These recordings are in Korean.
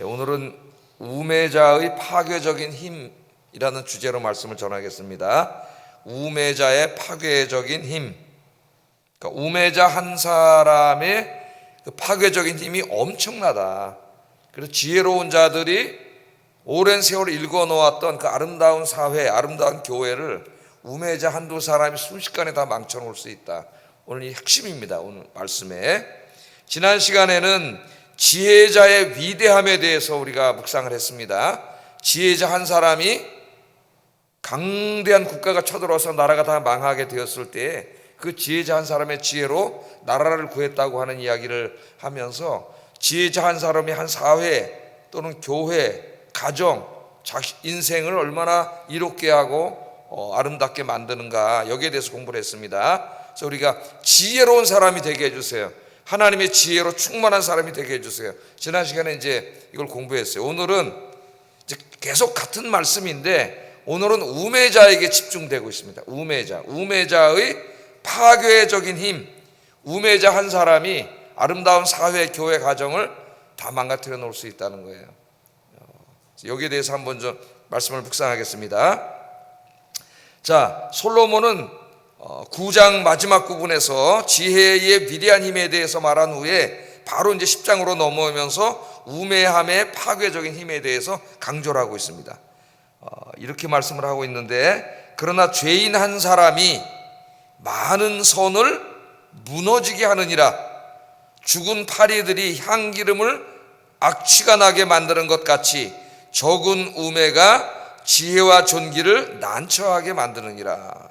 오늘은 우매자의 파괴적인 힘이라는 주제로 말씀을 전하겠습니다. 우매자의 파괴적인 힘. 그러니까 우매자 한 사람의 그 파괴적인 힘이 엄청나다. 그래서 지혜로운 자들이 오랜 세월 읽어놓았던 그 아름다운 사회, 아름다운 교회를 우매자 한두 사람이 순식간에 다 망쳐놓을 수 있다. 오늘 이 핵심입니다. 오늘 말씀에. 지난 시간에는 지혜자의 위대함에 대해서 우리가 묵상을 했습니다. 지혜자 한 사람이 강대한 국가가 쳐들어와서 나라가 다 망하게 되었을 때 그 지혜자 한 사람의 지혜로 나라를 구했다고 하는 이야기를 하면서 지혜자 한 사람이 한 사회 또는 교회, 가정, 인생을 얼마나 이롭게 하고 아름답게 만드는가, 여기에 대해서 공부를 했습니다. 그래서 우리가 지혜로운 사람이 되게 해주세요. 하나님의 지혜로 충만한 사람이 되게 해주세요. 지난 시간에 이제 이걸 공부했어요. 오늘은 이제 계속 같은 말씀인데 오늘은 우매자에게 집중되고 있습니다. 우매자의 파괴적인 힘. 우매자 한 사람이 아름다운 사회, 교회, 가정을 다 망가뜨려 놓을 수 있다는 거예요. 여기에 대해서 한번 좀 말씀을 묵상하겠습니다. 자, 솔로몬은 9장 마지막 부분에서 지혜의 위대한 힘에 대해서 말한 후에 바로 이제 10장으로 넘어오면서 우매함의 파괴적인 힘에 대해서 강조를 하고 있습니다. 이렇게 말씀을 하고 있는데, 그러나 죄인 한 사람이 많은 선을 무너지게 하느니라. 죽은 파리들이 향기름을 악취가 나게 만드는 것 같이 적은 우매가 지혜와 존귀를 난처하게 만드느니라.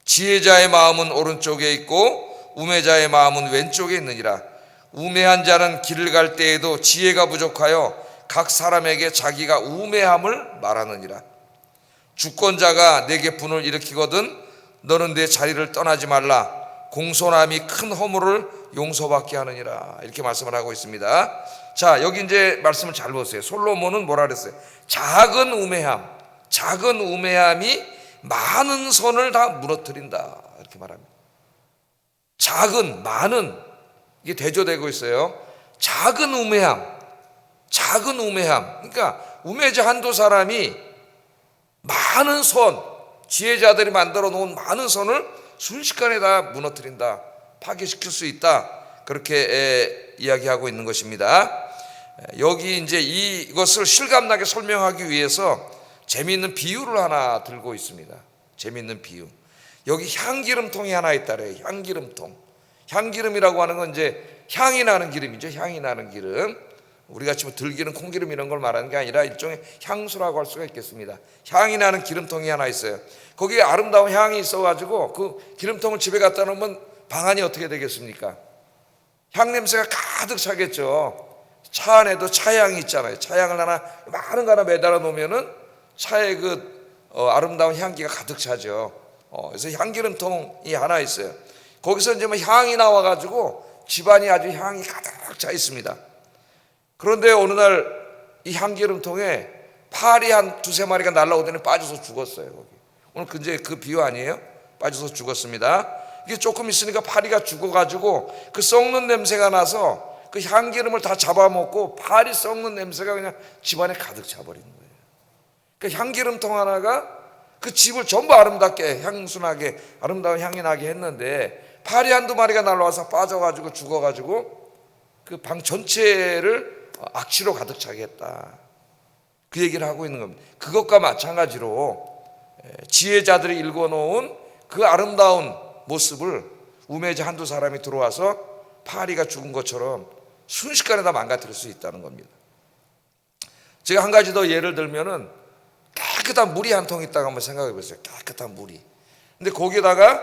지혜자의 마음은 오른쪽에 있고 우매자의 마음은 왼쪽에 있느니라. 우매한 자는 길을 갈 때에도 지혜가 부족하여 각 사람에게 자기가 우매함을 말하느니라. 주권자가 내게 분을 일으키거든 너는 내 자리를 떠나지 말라. 공손함이 큰 허물을 용서받게 하느니라. 이렇게 말씀을 하고 있습니다. 자, 여기 이제 말씀을 잘 보세요. 솔로몬은 뭐라 그랬어요? 작은 우매함이 많은 선을 다 무너뜨린다. 이렇게 말합니다. 많은, 이게 대조되고 있어요. 작은 우매함. 그러니까 우매자 한두 사람이 많은 선, 지혜자들이 만들어 놓은 많은 선을 순식간에 다 무너뜨린다, 파괴시킬 수 있다, 그렇게 이야기하고 있는 것입니다. 여기 이제 이것을 실감나게 설명하기 위해서 재미있는 비유를 하나 들고 있습니다. 재미있는 비유. 여기 향기름통이 하나 있다래요. 향기름이라고 하는 건 이제 향이 나는 기름이죠. 향이 나는 기름. 우리가 지금 들기름, 콩기름 이런 걸 말하는 게 아니라 일종의 향수라고 할 수가 있겠습니다. 향이 나는 기름통이 하나 있어요. 거기에 아름다운 향이 있어가지고 그 기름통을 집에 갖다 놓으면 방안이 어떻게 되겠습니까? 향 냄새가 가득 차겠죠. 차 안에도 차향이 있잖아요. 차향을 많은 거 하나 매달아 놓으면은 차에 아름다운 향기가 가득 차죠. 그래서 향기름통이 하나 있어요. 거기서 이제 향이 나와가지고 집안이 아주 향이 가득 차 있습니다. 그런데 어느 날 이 향기름통에 파리 한 두세 마리가 날아오더니 빠져서 죽었어요. 거기. 오늘 이제 그 비유 아니에요? 빠져서 죽었습니다. 이게 조금 있으니까 파리가 죽어가지고 그 썩는 냄새가 나서 그 향기름을 다 잡아먹고 파리 썩는 냄새가 그냥 집안에 가득 차버리는 거예요. 그 향기름통 하나가 그 집을 전부 아름답게 향순하게 아름다운 향이 나게 했는데 파리 한두 마리가 날아와서 빠져가지고 죽어가지고 그 방 전체를 악취로 가득 차게 했다. 그 얘기를 하고 있는 겁니다. 그것과 마찬가지로 지혜자들이 읽어놓은 그 아름다운 모습을 우매자 한두 사람이 들어와서 파리가 죽은 것처럼 순식간에 다 망가뜨릴 수 있다는 겁니다. 제가 한 가지 더 예를 들면은 깨끗한 물이 한 통 있다고 한번 생각해 보세요. 깨끗한 물이. 근데 거기에다가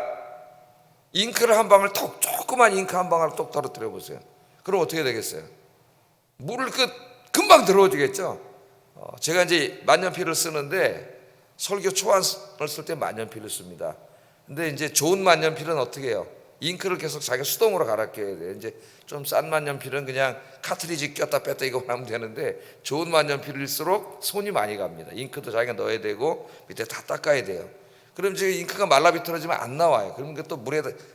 잉크를 한 방울 조그만 잉크 한 방울 똑 떨어뜨려 보세요. 그럼 어떻게 되겠어요? 물을 금방 들어오지겠죠. 제가 이제 만년필을 쓰는데 설교 초안을 쓸 때 만년필을 씁니다. 근데 이제 좋은 만년필은 어떻게 해요? 잉크를 계속 자기가 수동으로 갈아 껴야 돼요. 이제 좀 싼 만년필은 그냥 카트리지 꼈다 뺐다 이거 하면 되는데 좋은 만년필일수록 손이 많이 갑니다. 잉크도 자기가 넣어야 되고 밑에 다 닦아야 돼요. 그럼 이제 잉크가 말라 비틀어지면 안 나와요. 그러면 또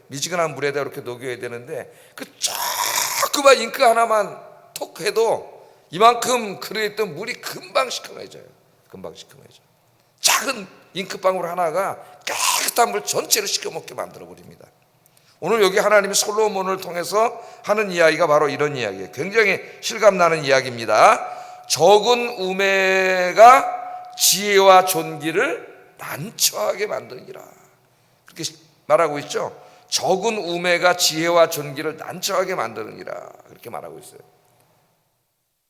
미지근한 물에다 이렇게 녹여야 되는데 그 조그만 잉크 하나만 톡 해도 이만큼 그릇에 있던 물이 금방 시큼해져요. 금방 시큼해져. 작은 잉크방울 하나가 깨끗한 물 전체를 시켜먹게 만들어 버립니다. 오늘 여기 하나님이 솔로몬을 통해서 하는 이야기가 바로 이런 이야기예요. 굉장히 실감나는 이야기입니다. 적은 우매가 지혜와 존귀를 난처하게 만드니라. 그렇게 말하고 있죠. 적은 우매가 지혜와 존귀를 난처하게 만드느니라, 그렇게 말하고 있어요.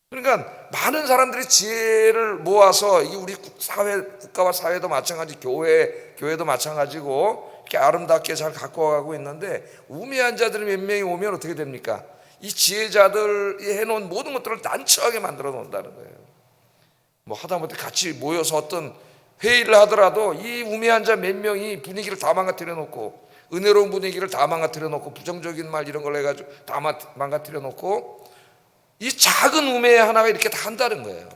그러니까 많은 사람들이 지혜를 모아서, 이게 우리 사회, 국가와 사회도 마찬가지, 교회도 마찬가지고 이렇게 아름답게 잘 갖고 가고 있는데, 우매한 자들이 몇 명이 오면 어떻게 됩니까? 이 지혜자들이 해놓은 모든 것들을 난처하게 만들어 놓는다는 거예요. 뭐 하다못해 같이 모여서 어떤 회의를 하더라도 이 우매한 자 몇 명이 분위기를 다 망가뜨려 놓고, 은혜로운 분위기를 다 망가뜨려 놓고, 부정적인 말 이런 걸 해가지고 다 망가뜨려 놓고, 이 작은 우매 하나가 이렇게 다 한다는 거예요.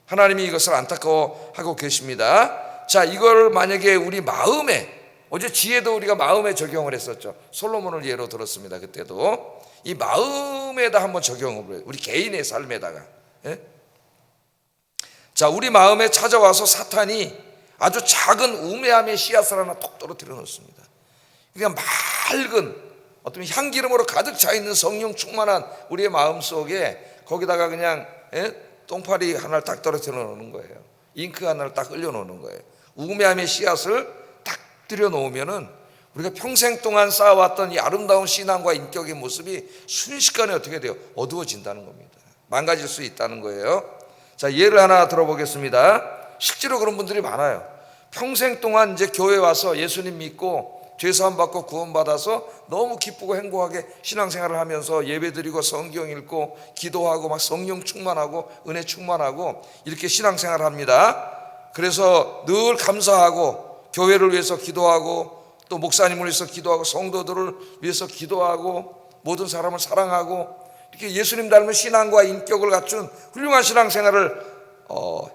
하나님이 이것을 안타까워하고 계십니다. 자, 이걸 만약에 우리 마음에, 어제 지혜도 우리가 마음에 적용을 했었죠. 솔로몬을 예로 들었습니다. 그때도 이 마음에다 한번 적용을 해요. 우리 개인의 삶에다가. 예? 자, 우리 마음에 찾아와서 사탄이 아주 작은 우매함의 씨앗을 하나 톡 떨어뜨려 놓습니다. 그냥 맑은 어떤 향기름으로 가득 차 있는 성령 충만한 우리의 마음 속에, 거기다가 그냥 똥파리 하나를 딱 떨어뜨려 놓는 거예요. 잉크 하나를 딱 흘려 놓는 거예요. 우매함의 씨앗을 딱 들여 놓으면은 우리가 평생 동안 쌓아왔던 이 아름다운 신앙과 인격의 모습이 순식간에 어떻게 돼요? 어두워진다는 겁니다. 망가질 수 있다는 거예요. 자, 예를 하나 들어보겠습니다. 실제로 그런 분들이 많아요. 평생 동안 이제 교회 와서 예수님 믿고 죄사함 받고 구원받아서 너무 기쁘고 행복하게 신앙생활을 하면서 예배드리고 성경 읽고 기도하고 막 성령 충만하고 은혜 충만하고 이렇게 신앙생활을 합니다. 그래서 늘 감사하고 교회를 위해서 기도하고 또 목사님을 위해서 기도하고 성도들을 위해서 기도하고 모든 사람을 사랑하고 이렇게 예수님 닮은 신앙과 인격을 갖춘 훌륭한 신앙생활을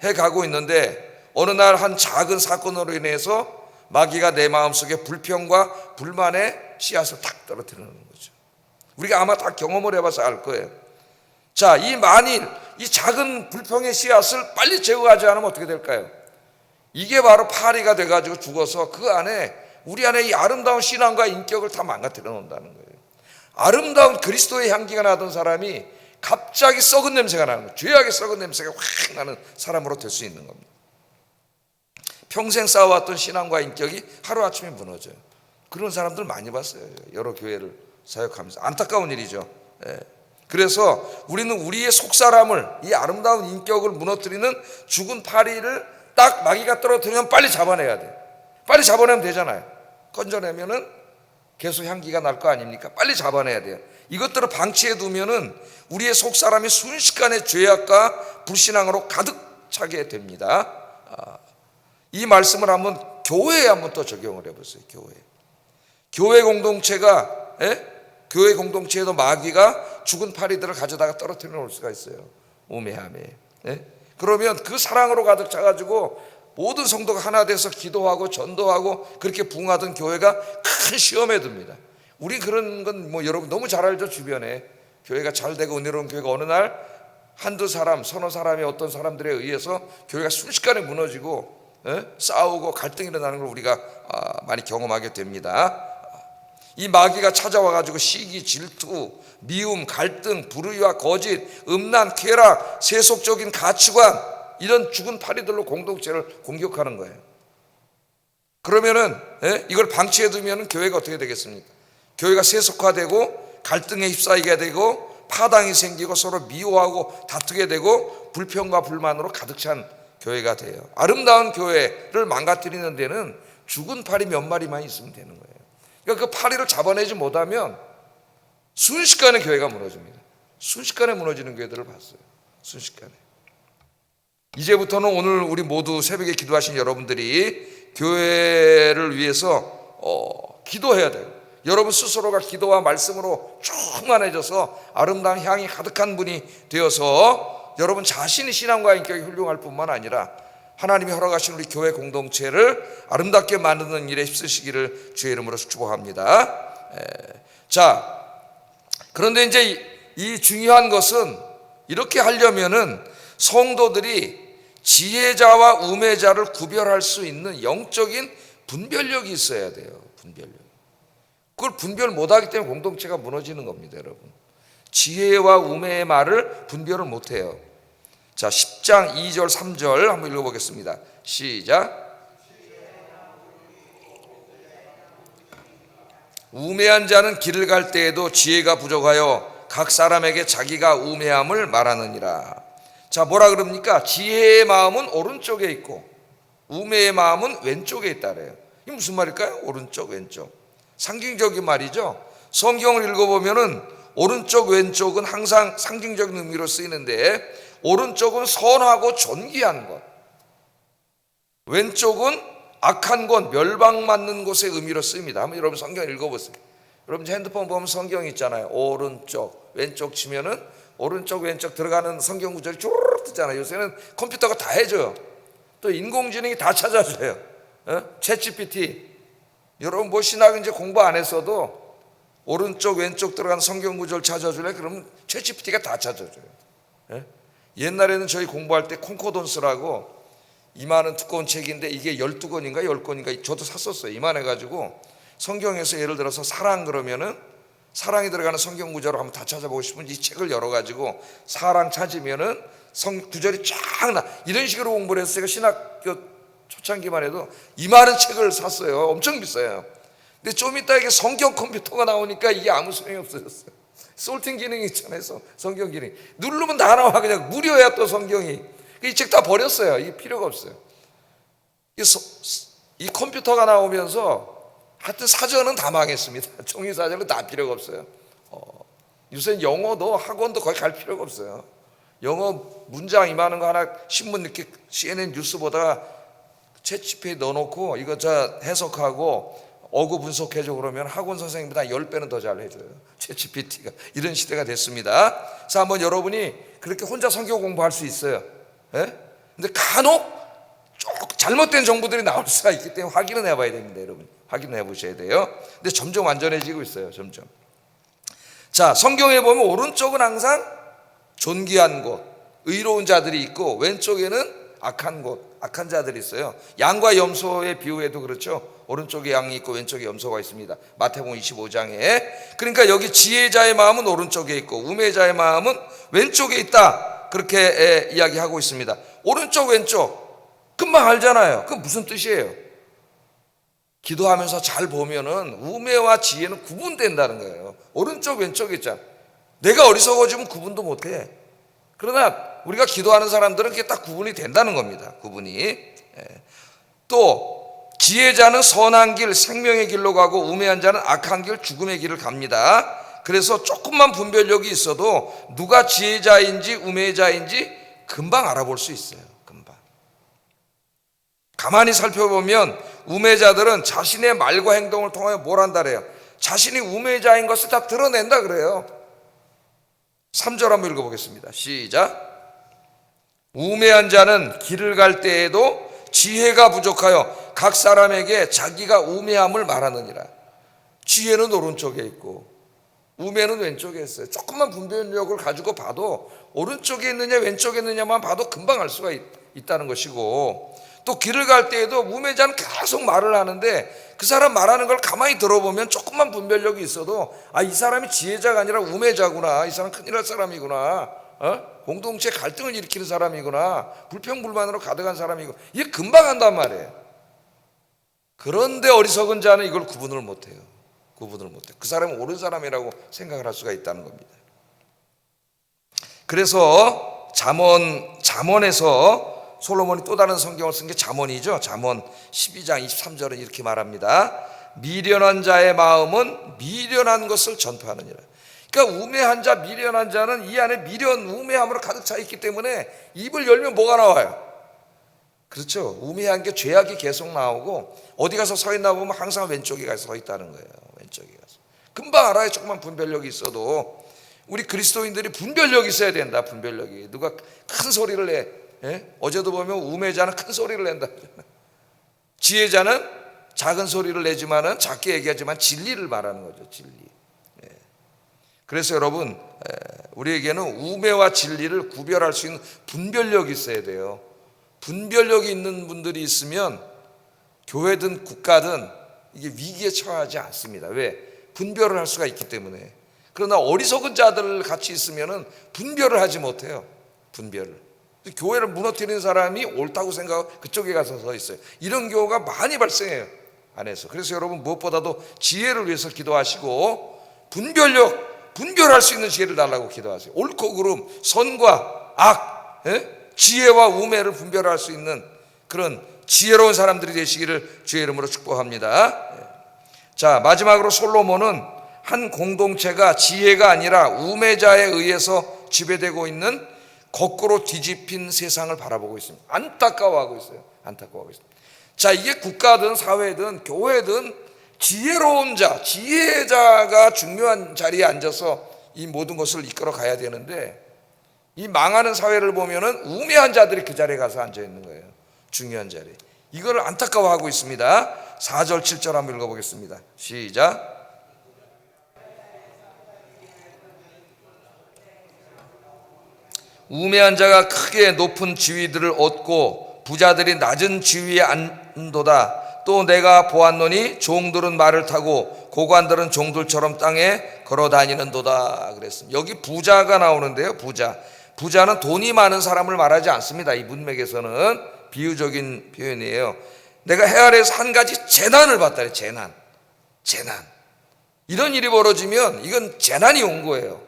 해가고 있는데, 어느 날 한 작은 사건으로 인해서 마귀가 내 마음속에 불평과 불만의 씨앗을 탁 떨어뜨리는 거죠. 우리가 아마 다 경험을 해봐서 알 거예요. 자, 이 작은 불평의 씨앗을 빨리 제거하지 않으면 어떻게 될까요? 이게 바로 파리가 돼가지고 죽어서 그 안에, 우리 안에 이 아름다운 신앙과 인격을 다 망가뜨려 놓는다는 거예요. 아름다운 그리스도의 향기가 나던 사람이 갑자기 썩은 냄새가 나는 거예요. 죄악의 썩은 냄새가 확 나는 사람으로 될 수 있는 겁니다. 평생 쌓아왔던 신앙과 인격이 하루아침에 무너져요. 그런 사람들 많이 봤어요. 여러 교회를 사역하면서. 안타까운 일이죠. 그래서 우리는 우리의 속사람을, 이 아름다운 인격을 무너뜨리는 죽은 파리를 딱 마귀가 떨어뜨리면 빨리 잡아내야 돼요. 빨리 잡아내면 되잖아요. 건져내면은 계속 향기가 날 거 아닙니까? 빨리 잡아내야 돼요. 이것들을 방치해 두면은 우리의 속사람이 순식간에 죄악과 불신앙으로 가득 차게 됩니다. 이 말씀을 한번 교회에 한번 또 적용을 해보세요. 교회 공동체가, 교회 공동체에도 마귀가 죽은 파리들을 가져다가 떨어뜨려 놓을 수가 있어요. 우매함에. 그러면 그 사랑으로 가득 차가지고 모든 성도가 하나 돼서 기도하고 전도하고 그렇게 부흥하던 교회가 큰 시험에 듭니다. 우리 그런 건 뭐 여러분 너무 잘 알죠. 주변에 교회가 잘 되고 은혜로운 교회가 어느 날 한두 사람, 서너 사람의 어떤 사람들에 의해서 교회가 순식간에 무너지고 싸우고 갈등이 일어나는 걸 우리가 많이 경험하게 됩니다. 이 마귀가 찾아와가지고 시기, 질투, 미움, 갈등, 불의와 거짓, 음란, 쾌락, 세속적인 가치관, 이런 죽은 파리들로 공동체를 공격하는 거예요. 그러면은 이걸 방치해 두면 교회가 어떻게 되겠습니까? 교회가 세속화되고 갈등에 휩싸이게 되고 파당이 생기고 서로 미워하고 다투게 되고 불평과 불만으로 가득 찬 교회가 돼요. 아름다운 교회를 망가뜨리는 데는 죽은 파리 몇 마리만 있으면 되는 거예요. 그러니까 그 파리를 잡아내지 못하면 순식간에 교회가 무너집니다. 순식간에 무너지는 교회들을 봤어요. 순식간에. 이제부터는 오늘 우리 모두 새벽에 기도하신 여러분들이 교회를 위해서 기도해야 돼요. 여러분 스스로가 기도와 말씀으로 충만해져서 아름다운 향이 가득한 분이 되어서 여러분 자신의 신앙과 인격이 훌륭할 뿐만 아니라 하나님이 허락하신 우리 교회 공동체를 아름답게 만드는 일에 힘쓰시기를 주의 이름으로 축복합니다. 자, 그런데 이제 이 중요한 것은 이렇게 하려면은 성도들이 지혜자와 우매자를 구별할 수 있는 영적인 분별력이 있어야 돼요. 분별력. 그걸 분별 못하기 때문에 공동체가 무너지는 겁니다, 여러분. 지혜와 우매의 말을 분별을 못해요. 자, 10장 2절 3절 한번 읽어보겠습니다. 시작. 우매한 자는 길을 갈 때에도 지혜가 부족하여 각 사람에게 자기가 우매함을 말하느니라. 자, 뭐라 그럽니까? 지혜의 마음은 오른쪽에 있고 우매의 마음은 왼쪽에 있다래요. 이게 무슨 말일까요? 오른쪽 왼쪽. 상징적인 말이죠. 성경을 읽어보면은 오른쪽 왼쪽은 항상 상징적인 의미로 쓰이는데, 오른쪽은 선하고 존귀한 것, 왼쪽은 악한 것, 멸망받는 곳의 의미로 쓰입니다. 한번 여러분 성경 읽어보세요. 여러분 핸드폰 보면 성경 있잖아요. 오른쪽 왼쪽 치면은 오른쪽 왼쪽 들어가는 성경 구절이 쭈르륵 뜨잖아요. 요새는 컴퓨터가 다 해줘요. 또 인공지능이 다 찾아줘요. 챗GPT. 여러분 뭐 신학 이제 공부 안 했어도 오른쪽 왼쪽 들어가는 성경 구절 찾아줄래? 그러면 챗GPT가 다 찾아줘요. 옛날에는 저희 공부할 때 콩코던스라고 이만한 두꺼운 책인데 이게 12권인가 10권인가 저도 샀었어요. 이만해가지고 성경에서 예를 들어서 사랑 그러면은 사랑이 들어가는 성경 구절을 한번 다 찾아보고 싶으면 이 책을 열어가지고 사랑 찾으면은 구절이 쫙 나. 이런 식으로 공부를 했어요. 신학교 초창기만 해도 이만한 책을 샀어요. 엄청 비싸요. 근데 좀 이따 이게 성경 컴퓨터가 나오니까 이게 아무 소용이 없어졌어요. 솔팅 기능이 있잖아요. 성경 기능. 누르면 다 나와. 그냥 무료야 또 성경이. 이 책 다 버렸어요. 이게 필요가 없어요. 이 컴퓨터가 나오면서 하여튼 사전은 다 망했습니다. 종이 사전은 다 필요가 없어요. 요새 영어도 학원도 거의 갈 필요가 없어요. 영어 문장 이만한 거 하나 신문 이렇게 CNN 뉴스 보다가 챗GPT에 넣어놓고 이거 저 해석하고 어구 분석해줘 그러면 학원 선생님보다 10배는 더 잘 해줘요. 챗GPT가. 이런 시대가 됐습니다. 그래서 한번 여러분이 그렇게 혼자 성경 공부할 수 있어요. 근데 간혹 잘못된 정보들이 나올 수가 있기 때문에 확인은 해봐야 됩니다. 여러분 확인을 해보셔야 돼요. 근데 점점 완전해지고 있어요. 점점. 자, 성경에 보면 오른쪽은 항상 존귀한 곳, 의로운 자들이 있고 왼쪽에는 악한 곳, 악한 자들이 있어요. 양과 염소의 비유에도 그렇죠. 오른쪽에 양이 있고 왼쪽에 염소가 있습니다. 마태복음 25장에. 그러니까 여기 지혜자의 마음은 오른쪽에 있고 우매자의 마음은 왼쪽에 있다. 그렇게 이야기하고 있습니다. 오른쪽 왼쪽 금방 알잖아요. 그건 무슨 뜻이에요? 기도하면서 잘 보면은 우매와 지혜는 구분된다는 거예요. 오른쪽 왼쪽 있잖아. 내가 어리석어지면 구분도 못해. 그러나 우리가 기도하는 사람들은 그게 딱 구분이 된다는 겁니다. 구분이. 또 지혜자는 선한 길, 생명의 길로 가고 우매한 자는 악한 길, 죽음의 길을 갑니다. 그래서 조금만 분별력이 있어도 누가 지혜자인지 우매자인지 금방 알아볼 수 있어요. 금방. 가만히 살펴보면 우매자들은 자신의 말과 행동을 통하여 뭘 한다 그래요? 자신이 우매자인 것을 다 드러낸다 그래요. 3절 한번 읽어보겠습니다. 시작. 우매한 자는 길을 갈 때에도 지혜가 부족하여 각 사람에게 자기가 우매함을 말하느니라. 지혜는 오른쪽에 있고 우매는 왼쪽에 있어요. 조금만 분별력을 가지고 봐도 오른쪽에 있느냐 왼쪽에 있느냐만 봐도 금방 알 수가 있다는 것이고, 또 길을 갈 때에도 우매자는 계속 말을 하는데 그 사람 말하는 걸 가만히 들어보면 조금만 분별력이 있어도 이 사람이 지혜자가 아니라 우매자구나. 이 사람 큰일 날 사람이구나. 공동체 갈등을 일으키는 사람이구나. 불평불만으로 가득한 사람이고, 이게 금방 한단 말이에요. 그런데 어리석은 자는 이걸 구분을 못해요. 구분을 못해요. 그 사람은 옳은 사람이라고 생각을 할 수가 있다는 겁니다. 그래서 잠언에서 솔로몬이 또 다른 성경을 쓴 게 잠언이죠. 잠언 12장 23절은 이렇게 말합니다. 미련한 자의 마음은 미련한 것을 전파하느니라. 그러니까 우매한 자, 미련한 자는 이 안에 미련, 우매함으로 가득 차 있기 때문에 입을 열면 뭐가 나와요? 그렇죠. 우매한 게 죄악이 계속 나오고 어디 가서 서 있나 보면 항상 왼쪽에 가서 서 있다는 거예요. 왼쪽에 가서. 금방 알아요. 조금만 분별력이 있어도. 우리 그리스도인들이 분별력이 있어야 된다. 분별력이. 누가 큰 소리를 내. 어제도 보면 우매자는 큰 소리를 낸다. 지혜자는 작은 소리를 내지만은 작게 얘기하지만 진리를 말하는 거죠. 진리. 그래서 여러분, 우리에게는 우매와 진리를 구별할 수 있는 분별력이 있어야 돼요. 분별력이 있는 분들이 있으면 교회든 국가든 이게 위기에 처하지 않습니다. 왜? 분별을 할 수가 있기 때문에. 그러나 어리석은 자들 같이 있으면은 분별을 하지 못해요. 분별을. 교회를 무너뜨리는 사람이 옳다고 생각하고 그쪽에 가서 서 있어요. 이런 경우가 많이 발생해요, 안에서. 그래서 여러분, 무엇보다도 지혜를 위해서 기도하시고 분별할 수 있는 지혜를 달라고 기도하세요. 옳고 그름, 선과 악, 지혜와 우매를 분별할 수 있는 그런 지혜로운 사람들이 되시기를 주의 이름으로 축복합니다. 자, 마지막으로 솔로몬은 한 공동체가 지혜가 아니라 우매자에 의해서 지배되고 있는 거꾸로 뒤집힌 세상을 바라보고 있습니다. 안타까워하고 있어요. 안타까워하고 있습니다. 자, 이게 국가든 사회든 교회든 지혜로운 자, 지혜자가 중요한 자리에 앉아서 이 모든 것을 이끌어 가야 되는데, 이 망하는 사회를 보면은 우매한 자들이 그 자리에 가서 앉아 있는 거예요. 중요한 자리. 이거를 안타까워하고 있습니다. 4절 7절 한번 읽어보겠습니다. 시작. 우매한 자가 크게 높은 지위들을 얻고 부자들이 낮은 지위에 앉도다. 또 내가 보았노니 종들은 말을 타고 고관들은 종들처럼 땅에 걸어 다니는도다 그랬습니다. 여기 부자가 나오는데요. 부자는 돈이 많은 사람을 말하지 않습니다. 이 문맥에서는 비유적인 표현이에요. 내가 해 아래에서 한 가지 재난을 봤다. 재난. 이런 일이 벌어지면 이건 재난이 온 거예요.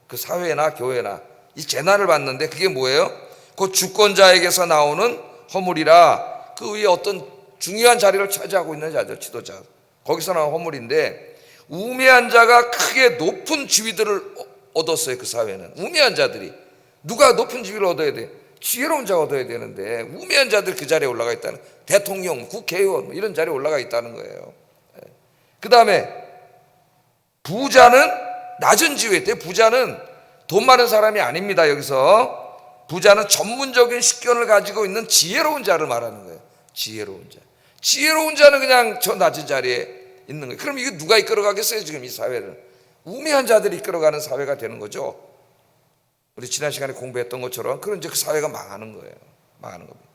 그 사회나 교회나 이 재난을 봤는데, 그게 뭐예요? 그 주권자에게서 나오는 허물이라. 그 위에 어떤 중요한 자리를 차지하고 있는 자죠. 지도자. 거기서 나온 허물인데, 우매한 자가 크게 높은 지위들을 얻었어요. 그 사회는 우매한 자들이. 누가 높은 지위를 얻어야 돼? 지혜로운 자가 얻어야 되는데 우매한 자들 그 자리에 올라가 있다는, 대통령, 국회의원 이런 자리에 올라가 있다는 거예요. 그 다음에 부자는 낮은 지위에 있대요. 부자는 돈 많은 사람이 아닙니다. 여기서 부자는 전문적인 식견을 가지고 있는 지혜로운 자를 말하는 거예요. 지혜로운 자. 지혜로운 자는 그냥 저 낮은 자리에 있는 거예요. 그럼 이거 누가 이끌어가겠어요? 지금 이 사회를. 우매한 자들이 이끌어가는 사회가 되는 거죠. 우리 지난 시간에 공부했던 것처럼. 그럼 이제 그 사회가 망하는 거예요. 망하는 겁니다.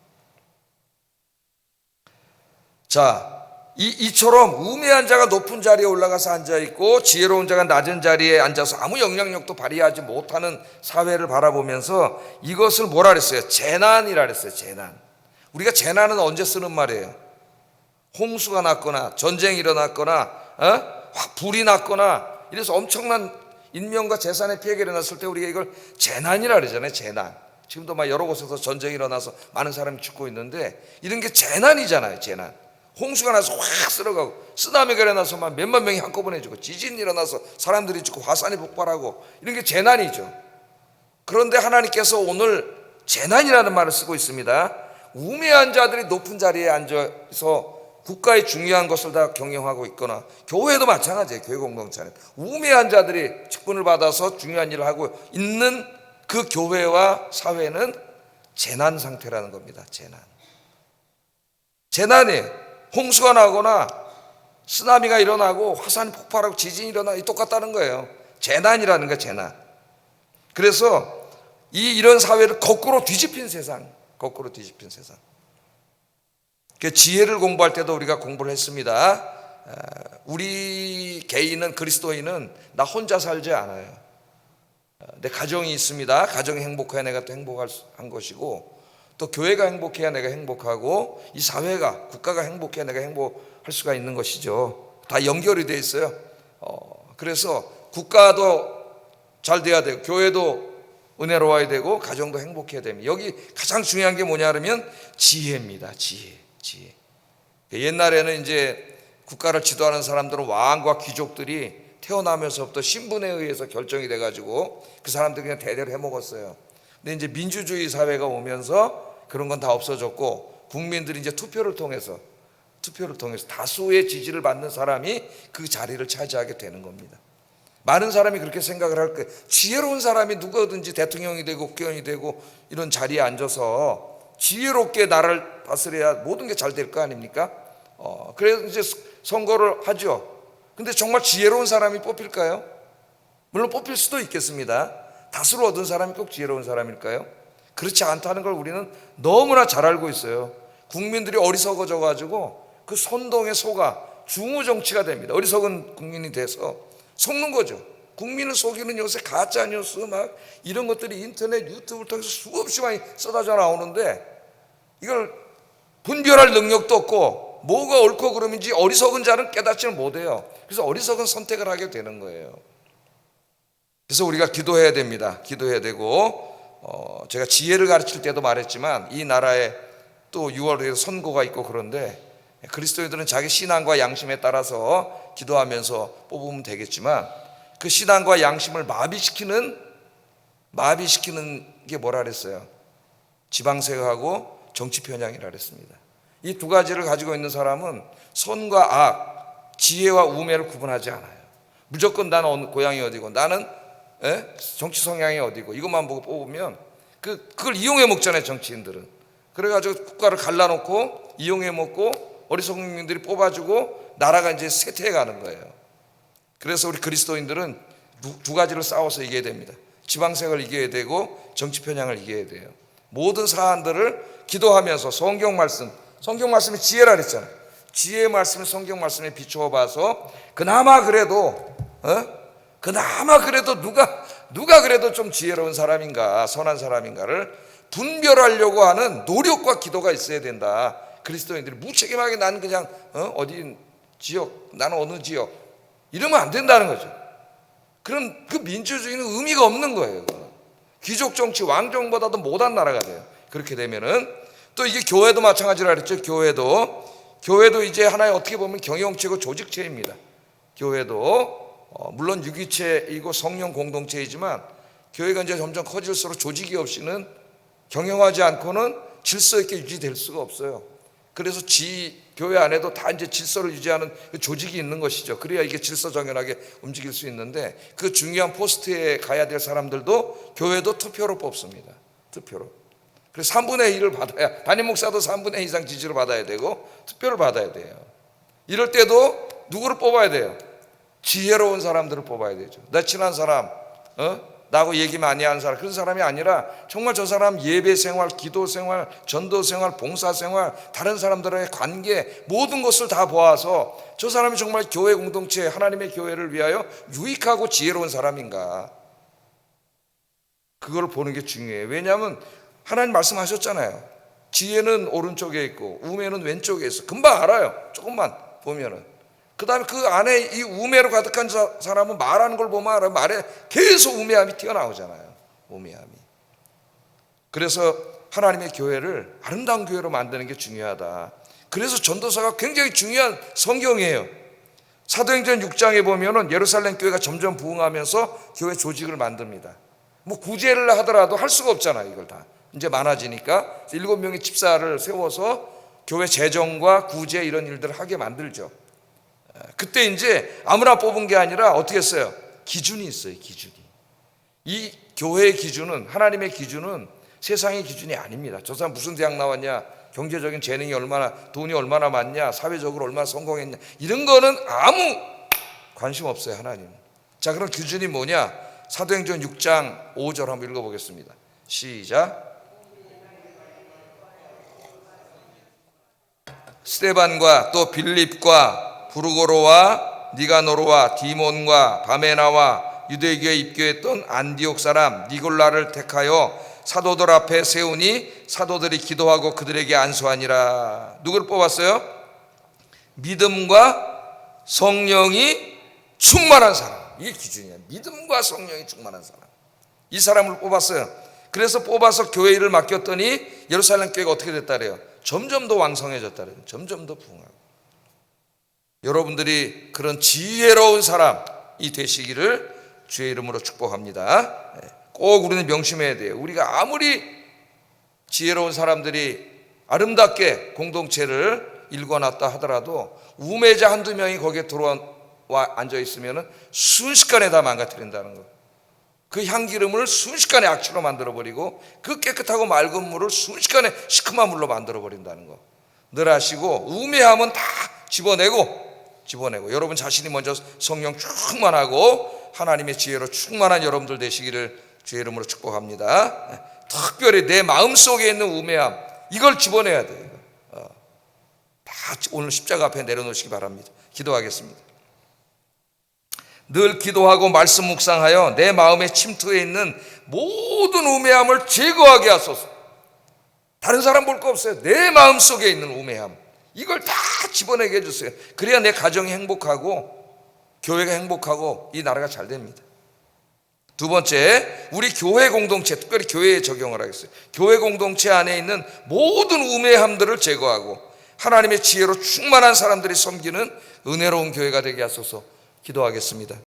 자, 이처럼 우매한 자가 높은 자리에 올라가서 앉아있고 지혜로운 자가 낮은 자리에 앉아서 아무 영향력도 발휘하지 못하는 사회를 바라보면서 이것을 뭐라 그랬어요? 재난이라 그랬어요. 재난. 우리가 재난은 언제 쓰는 말이에요? 홍수가 났거나 전쟁이 일어났거나 불이 났거나 이래서 엄청난 인명과 재산의 피해가 일어났을 때 우리가 이걸 재난이라 그러잖아요. 재난. 지금도 막 여러 곳에서 전쟁이 일어나서 많은 사람이 죽고 있는데 이런 게 재난이잖아요. 재난. 홍수가 나서 확 쓸어가고, 쓰나미가 일어나서 막 몇만 명이 한꺼번에 죽고, 지진이 일어나서 사람들이 죽고, 화산이 폭발하고, 이런 게 재난이죠. 그런데 하나님께서 오늘 재난이라는 말을 쓰고 있습니다. 우매한 자들이 높은 자리에 앉아서 국가의 중요한 것을 다 경영하고 있거나, 교회도 마찬가지예요. 교회 공동체는 우매한 자들이 직분을 받아서 중요한 일을 하고 있는 그 교회와 사회는 재난 상태라는 겁니다. 재난이에요. 홍수가 나거나 쓰나미가 일어나고 화산이 폭발하고 지진이 일어나고 똑같다는 거예요. 재난이라는 거예요. 재난. 그래서 이런 사회를 거꾸로 뒤집힌 세상. 그 지혜를 공부할 때도 우리가 공부를 했습니다. 우리 개인은, 그리스도인은 나 혼자 살지 않아요. 내 가정이 있습니다. 가정이 행복해야 내가 또 행복한 것이고, 또 교회가 행복해야 내가 행복하고, 이 사회가, 국가가 행복해야 내가 행복할 수가 있는 것이죠. 다 연결이 돼 있어요. 그래서 국가도 잘 돼야 되고, 교회도 은혜로워야 되고, 가정도 행복해야 됩니다. 여기 가장 중요한 게 뭐냐 그러면 지혜입니다. 지혜. 옛날에는 이제 국가를 지도하는 사람들은 왕과 귀족들이 태어나면서부터 신분에 의해서 결정이 돼가지고 그 사람들이 그냥 대대로 해먹었어요. 근데 이제 민주주의 사회가 오면서 그런 건 다 없어졌고, 국민들이 이제 투표를 통해서 다수의 지지를 받는 사람이 그 자리를 차지하게 되는 겁니다. 많은 사람이 그렇게 생각을 할 거예요. 지혜로운 사람이 누구든지 대통령이 되고 국회의원이 되고 이런 자리에 앉아서 지혜롭게 나라를 다스려야 모든 게 잘 될 거 아닙니까? 그래서 이제 선거를 하죠. 근데 정말 지혜로운 사람이 뽑힐까요? 물론 뽑힐 수도 있겠습니다. 다수를 얻은 사람이 꼭 지혜로운 사람일까요? 그렇지 않다는 걸 우리는 너무나 잘 알고 있어요. 국민들이 어리석어져 가지고 그 선동에 속아 중후 정치가 됩니다. 어리석은 국민이 돼서 속는 거죠. 국민을 속이는 요새 가짜 뉴스 막 이런 것들이 인터넷 유튜브를 통해서 수없이 많이 쏟아져 나오는데, 이걸 분별할 능력도 없고 뭐가 옳고 그름인지 어리석은 자는 깨닫지를 못해요. 그래서 어리석은 선택을 하게 되는 거예요. 그래서 우리가 기도해야 됩니다. 기도해야 되고, 제가 지혜를 가르칠 때도 말했지만 이 나라에 또 6월에 선거가 있고 그런데 그리스도인들은 자기 신앙과 양심에 따라서 기도하면서 뽑으면 되겠지만, 그 신앙과 양심을 마비시키는 게 뭐라 그랬어요? 지방세하고 정치 편향이라 그랬습니다. 이 두 가지를 가지고 있는 사람은 선과 악, 지혜와 우매를 구분하지 않아요. 무조건 나는 고향이 어디고 나는 정치 성향이 어디고 이것만 보고 뽑으면 그걸 이용해 먹잖아요, 정치인들은. 그래가지고 국가를 갈라놓고 이용해 먹고 어리석은 국민들이 뽑아주고 나라가 이제 쇠퇴해 가는 거예요. 그래서 우리 그리스도인들은 두 가지를 싸워서 이겨야 됩니다. 지방색을 이겨야 되고 정치 편향을 이겨야 돼요. 모든 사안들을 기도하면서 성경 말씀이 지혜라 그랬잖아요. 지혜의 말씀을 성경 말씀에 비추어 봐서 그나마 그래도 누가 그래도 좀 지혜로운 사람인가, 선한 사람인가를 분별하려고 하는 노력과 기도가 있어야 된다. 그리스도인들이 무책임하게 나는 그냥 어디 지역, 나는 어느 지역 이러면 안 된다는 거죠. 그럼 그 민주주의는 의미가 없는 거예요. 귀족 정치, 왕정보다도 못한 나라가 돼요. 그렇게 되면은 또 이게 교회도 마찬가지라 그랬죠. 교회도 이제 하나의 어떻게 보면 경영체고 조직체입니다. 교회도 물론 유기체이고 성령 공동체이지만 교회가 이제 점점 커질수록 조직이 없이는 경영하지 않고는 질서 있게 유지될 수가 없어요. 그래서 교회 안에도 다 이제 질서를 유지하는 조직이 있는 것이죠. 그래야 이게 질서정연하게 움직일 수 있는데, 그 중요한 포스트에 가야 될 사람들도 교회도 투표로 뽑습니다. 투표로. 그래서 3분의 1을 받아야, 담임 목사도 3분의 2 이상 지지를 받아야 되고 투표를 받아야 돼요. 이럴 때도 누구를 뽑아야 돼요? 지혜로운 사람들을 뽑아야 되죠. 내 친한 사람, 나하고 얘기 많이 하는 사람, 그런 사람이 아니라 정말 저 사람 예배 생활, 기도 생활, 전도 생활, 봉사 생활, 다른 사람들과의 관계 모든 것을 다 보아서 저 사람이 정말 교회 공동체, 하나님의 교회를 위하여 유익하고 지혜로운 사람인가, 그걸 보는 게 중요해요. 왜냐하면 하나님 말씀하셨잖아요. 지혜는 오른쪽에 있고 우매는 왼쪽에 있어. 금방 알아요. 조금만 보면은. 그 다음에 그 안에 이 우매로 가득한 사람은 말하는 걸 보면 알아요. 말에 계속 우매함이 튀어나오잖아요. 우매함이. 그래서 하나님의 교회를 아름다운 교회로 만드는 게 중요하다. 그래서 전도사가 굉장히 중요한 성경이에요. 사도행전 6장에 보면은 예루살렘 교회가 점점 부흥하면서 교회 조직을 만듭니다. 뭐 구제를 하더라도 할 수가 없잖아요. 이걸 다 이제 많아지니까 7명의 집사를 세워서 교회 재정과 구제 이런 일들을 하게 만들죠. 그때 이제 아무나 뽑은 게 아니라 어떻게 했어요? 기준이 있어요. 기준이. 이 교회의 기준은, 하나님의 기준은 세상의 기준이 아닙니다. 저 사람 무슨 대학 나왔냐, 경제적인 재능이 얼마나, 돈이 얼마나 많냐, 사회적으로 얼마나 성공했냐, 이런 거는 아무 관심 없어요. 하나님. 자, 그럼 기준이 뭐냐? 사도행전 6장 5절 한번 읽어보겠습니다. 시작. 스데반과 또 빌립과 부르고로와 니가노로와 디몬과 바메나와 유대교에 입교했던 안디옥 사람 니골라를 택하여 사도들 앞에 세우니 사도들이 기도하고 그들에게 안수하니라. 누구를 뽑았어요? 믿음과 성령이 충만한 사람. 이게 기준이야. 믿음과 성령이 충만한 사람. 이 사람을 뽑았어요. 그래서 뽑아서 교회 일을 맡겼더니 예루살렘 교회가 어떻게 됐다 그래요? 점점 더 왕성해졌다 그래요. 점점 더 부흥하고. 여러분들이 그런 지혜로운 사람이 되시기를 주의 이름으로 축복합니다. 꼭 우리는 명심해야 돼요. 우리가 아무리 지혜로운 사람들이 아름답게 공동체를 일궈놨다 하더라도 우매자 한두 명이 거기에 들어와 앉아 있으면 순식간에 다 망가뜨린다는 거. 그 향기름을 순식간에 악취로 만들어버리고 그 깨끗하고 맑은 물을 순식간에 시큼한 물로 만들어버린다는 거 늘 아시고, 우매함은 다 집어내고 여러분 자신이 먼저 성령 충만하고 하나님의 지혜로 충만한 여러분들 되시기를 주의 이름으로 축복합니다. 특별히 내 마음속에 있는 우매함, 이걸 집어내야 돼요. 다 오늘 십자가 앞에 내려놓으시기 바랍니다. 기도하겠습니다. 늘 기도하고 말씀 묵상하여 내 마음에 침투해 있는 모든 우매함을 제거하게 하소서. 다른 사람 볼 거 없어요. 내 마음속에 있는 우매함, 이걸 다 집어내게 해주세요. 그래야 내 가정이 행복하고 교회가 행복하고 이 나라가 잘 됩니다. 두 번째, 우리 교회 공동체, 특별히 교회에 적용을 하겠어요. 교회 공동체 안에 있는 모든 우매함들을 제거하고 하나님의 지혜로 충만한 사람들이 섬기는 은혜로운 교회가 되게 하소서. 기도하겠습니다.